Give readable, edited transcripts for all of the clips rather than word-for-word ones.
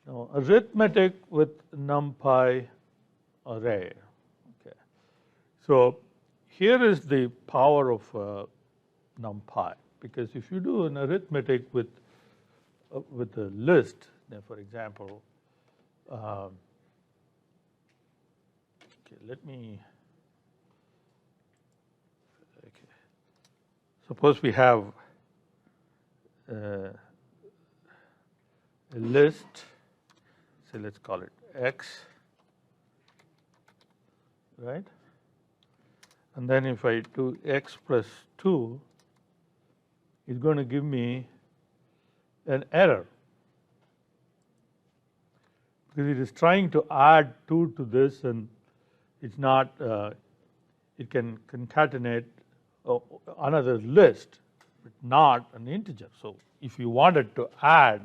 Now, arithmetic with NumPy array. Okay. So here is the power of NumPy, because if you do an arithmetic with a list, then for example, okay, let me. Okay. Suppose we have a list. So let's call it X, right? And then if I do X plus 2, it's going to give me an error, because it is trying to add 2 to this, and it's not, it can concatenate another list, but not an integer. So if you wanted to add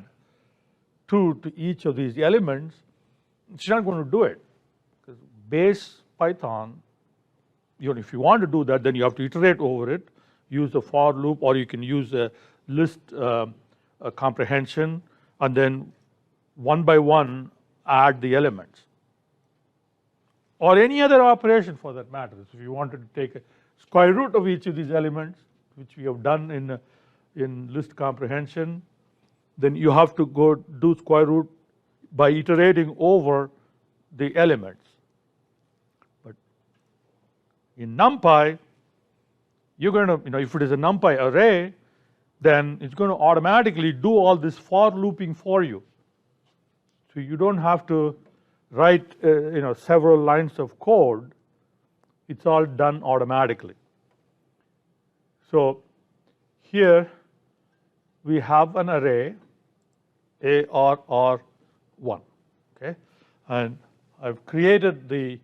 2 to each of these elements, it's not going to do it, because base Python, if you want to do that, then you have to iterate over it, use a for loop, or you can use a list comprehension, and then one by one add the elements, or any other operation for that matter. So if you wanted to take a square root of each of these elements, which we have done in list comprehension, then you have to go do square root by iterating over the elements. But in NumPy, you're going to, if it is a NumPy array, then it's going to automatically do all this for looping for you. So you don't have to write several lines of code. It's all done automatically. So here we have an array ARR1, okay, and I've created the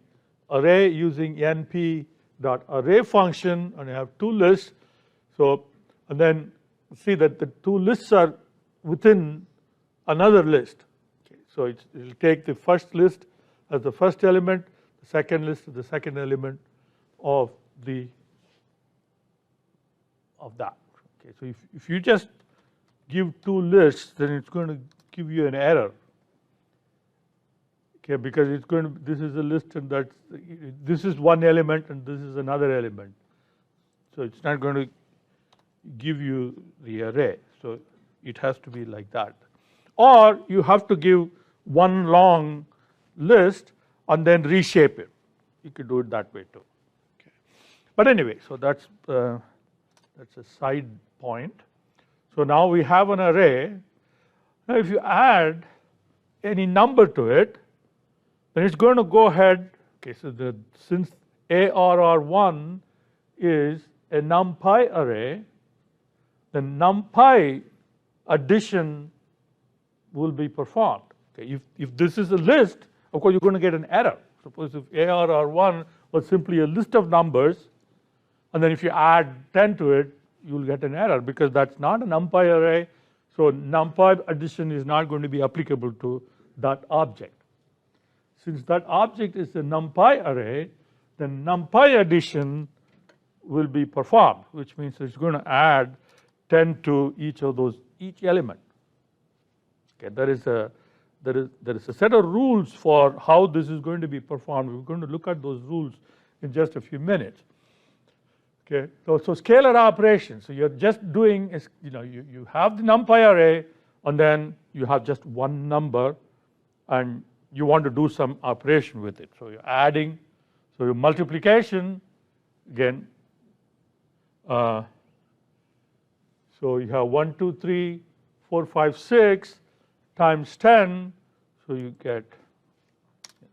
array using np.array function, and I have 2 lists. So, and then see that the 2 lists are within another list. Okay, so it will take the first list as the first element, the second list as the second element of that. Okay, so if you just give 2 lists, then it's going to give you an error. Okay, because it's going to, this is a list, and this is one element and this is another element. So it's not going to give you the array. So it has to be like that. Or you have to give one long list and then reshape it. You could do it that way too. Okay. But anyway, so that's a side point. So now we have an array. Now if you add any number to it, then it's going to go ahead. Okay, so since ARR1 is a NumPy array, the NumPy addition will be performed. Okay, if this is a list, of course you're going to get an error. Suppose if ARR1 was simply a list of numbers, and then if you add 10 to it, you will get an error, because that's not a NumPy array. So NumPy addition is not going to be applicable to that object. Since that object is a NumPy array, then NumPy addition will be performed, which means it's going to add 10 to each element. Okay, there is a set of rules for how this is going to be performed. We're going to look at those rules in just a few minutes. Okay, so scalar operations. So you're just doing, you have the NumPy array, and then you have just one number, and you want to do some operation with it. So you're adding, so your multiplication, again, so you have 1, 2, 3, 4, 5, 6 times 10, so you get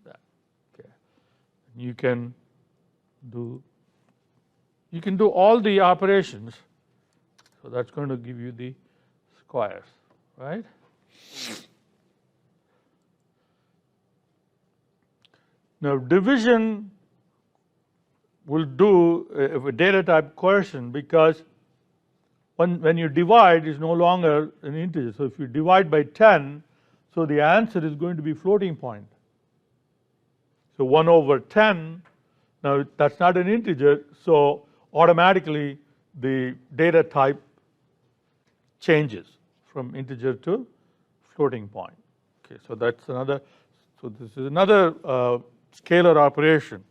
that. Okay, you can do all the operations. So that's going to give you the squares, right? Now division will do a data type coercion, because when you divide, it's no longer an integer. So if you divide by 10, so the answer is going to be floating point. So 1 over 10, now that's not an integer, so automatically the data type changes from integer to floating point. Okay, so that's another. So this is another scalar operation.